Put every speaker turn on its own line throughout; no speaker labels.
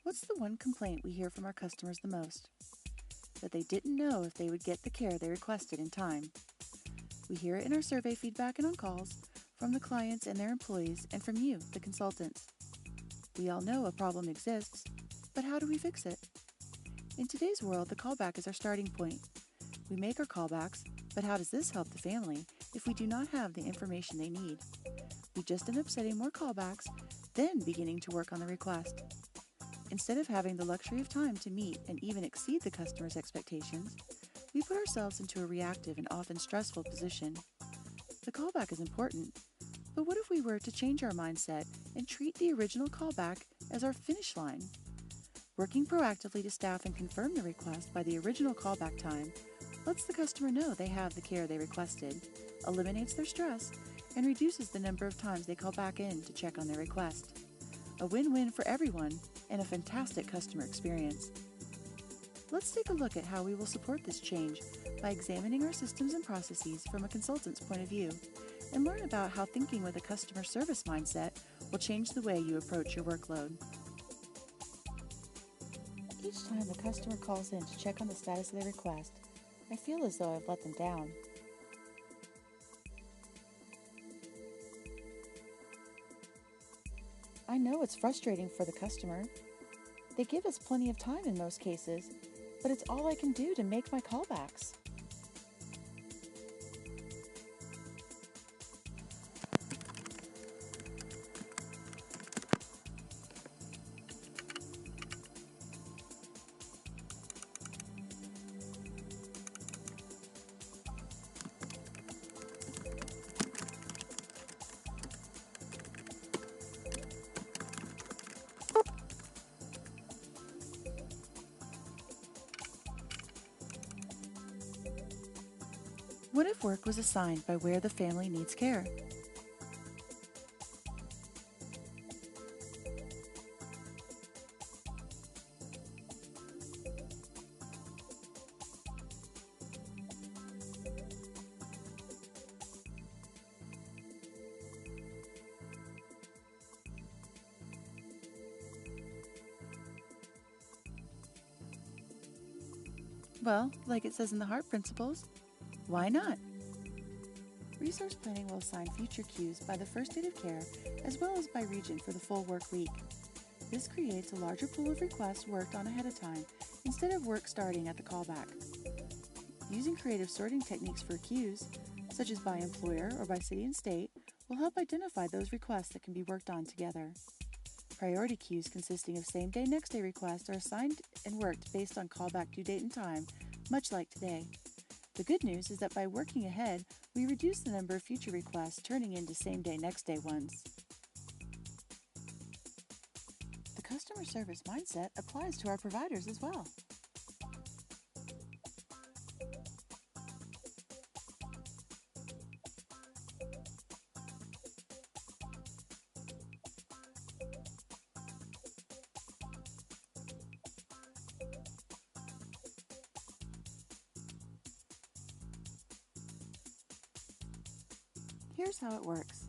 What's the one complaint we hear from our customers the most? That they didn't know if they would get the care they requested in time. We hear it in our survey feedback and on calls, from the clients and their employees, and from you, the consultants. We all know a problem exists, but how do we fix it? In today's world, the callback is our starting point. We make our callbacks, but how does this help the family if we do not have the information they need? We just end up setting more callbacks, then beginning to work on the request. Instead of having the luxury of time to meet and even exceed the customer's expectations, we put ourselves into a reactive and often stressful position. The callback is important, but what if we were to change our mindset and treat the original callback as our finish line? Working proactively to staff and confirm the request by the original callback time lets the customer know they have the care they requested, eliminates their stress, and reduces the number of times they call back in to check on their request. A win-win for everyone and a fantastic customer experience. Let's take a look at how we will support this change by examining our systems and processes from a consultant's point of view and learn about how thinking with a customer service mindset will change the way you approach your workload. Each time the customer calls in to check on the status of their request, I feel as though I've let them down. I know it's frustrating for the customer. They give us plenty of time in most cases, but it's all I can do to make my callbacks. What if work was assigned by where the family needs care? Well, like it says in the HEART principles, why not? Resource planning will assign future queues by the first date of care as well as by region for the full work week. This creates a larger pool of requests worked on ahead of time instead of work starting at the callback. Using creative sorting techniques for queues, such as by employer or by city and state, will help identify those requests that can be worked on together. Priority queues consisting of same-day, next-day requests are assigned and worked based on callback due date and time, much like today. The good news is that by working ahead, we reduce the number of future requests turning into same-day, next-day ones. The customer service mindset applies to our providers as well. Here's how it works.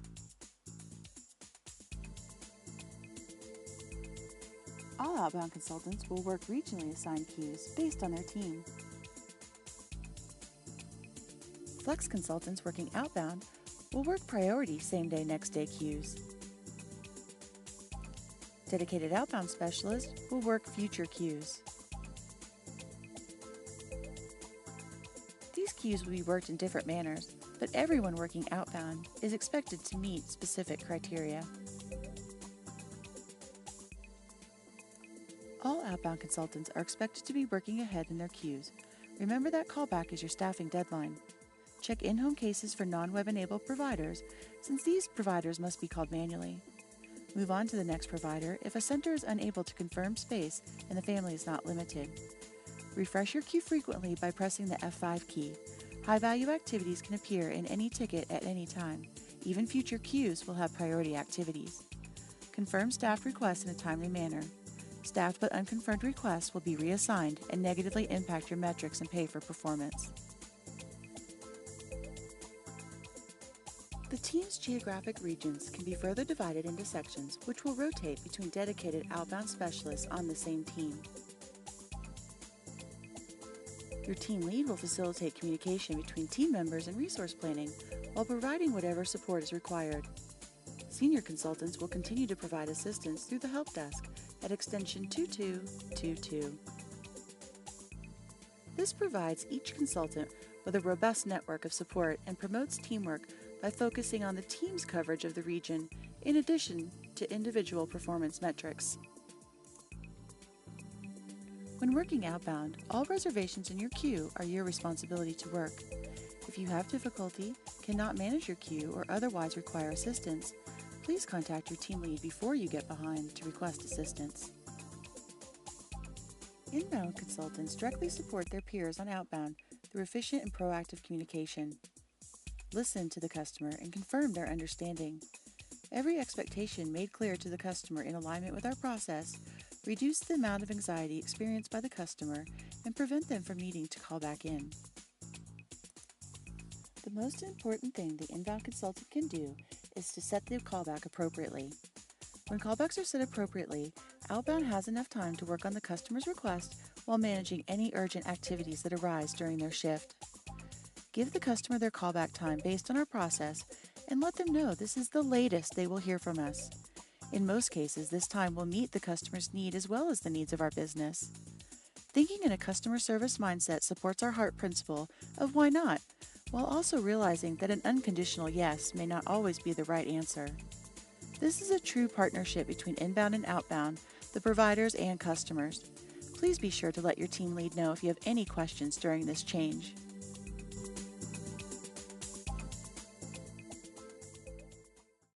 All outbound consultants will work regionally assigned queues based on their team. Flex consultants working outbound will work priority same-day, next-day queues. Dedicated outbound specialists will work future queues. These queues will be worked in different manners, but everyone working outbound is expected to meet specific criteria. All outbound consultants are expected to be working ahead in their queues. Remember that callback is your staffing deadline. Check in-home cases for non-web-enabled providers, since these providers must be called manually. Move on to the next provider if a center is unable to confirm space and the family is not limited. Refresh your queue frequently by pressing the F5 key. High-value activities can appear in any ticket at any time. Even future queues will have priority activities. Confirm staffed requests in a timely manner. Staffed but unconfirmed requests will be reassigned and negatively impact your metrics and pay for performance. The team's geographic regions can be further divided into sections, which will rotate between dedicated outbound specialists on the same team. Your team lead will facilitate communication between team members and resource planning while providing whatever support is required. Senior consultants will continue to provide assistance through the help desk at extension 2222. This provides each consultant with a robust network of support and promotes teamwork by focusing on the team's coverage of the region in addition to individual performance metrics. When working outbound, all reservations in your queue are your responsibility to work. If you have difficulty, cannot manage your queue, or otherwise require assistance, please contact your team lead before you get behind to request assistance. Inbound consultants directly support their peers on outbound through efficient and proactive communication. Listen to the customer and confirm their understanding. Every expectation made clear to the customer in alignment with our process reduce the amount of anxiety experienced by the customer and prevent them from needing to call back in. The most important thing the inbound consultant can do is to set the callback appropriately. When callbacks are set appropriately, outbound has enough time to work on the customer's request while managing any urgent activities that arise during their shift. Give the customer their callback time based on our process and let them know this is the latest they will hear from us. In most cases, this time will meet the customer's need as well as the needs of our business. Thinking in a customer service mindset supports our heart principle of why not, while also realizing that an unconditional yes may not always be the right answer. This is a true partnership between inbound and outbound, the providers and customers. Please be sure to let your team lead know if you have any questions during this change.